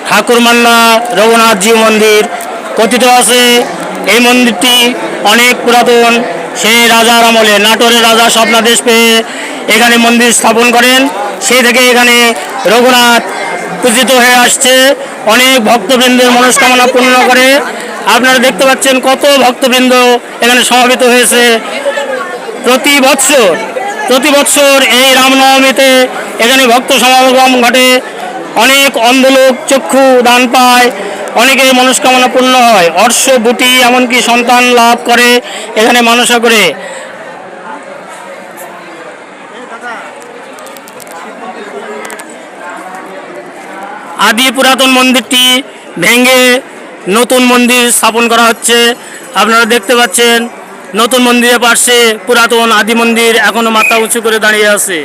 ঠাকুরমান্না রঘুনাথজি মন্দির। কথিত আছে এই মন্দিরটি অনেক পুরাতন, সেই রাজার আমলে নাটোরের রাজা স্বপ্নাদেশ পেয়ে এখানে মন্দির স্থাপন করেন। সেই থেকে এখানে রঘুনাথ পূজিত হয়ে আসছে, অনেক ভক্তবৃন্দের মনস্কামনা পূর্ণ করে। আপনারা দেখতে পাচ্ছেন কত ভক্তবৃন্দ এখানে সমবেত হয়েছে। প্রতি বৎসর এই রামনবমীতে এখানে ভক্ত সমাগম ঘটে। অনেক অন্ধলোক চক্ষু দান পায়, অনেকের মনস্কামনা পূর্ণ হয়, অর্শ বুটি এমনকি সন্তান লাভ করে এখানে মানসা করে। আদি পুরাতন মন্দিরটি ভেঙে নতুন মন্দির স্থাপন করা হচ্ছে। আপনারা দেখতে পাচ্ছেন নতুন মন্দিরের পাশে পুরাতন আদি মন্দির এখনো মাথা উঁচু করে দাঁড়িয়ে আছে।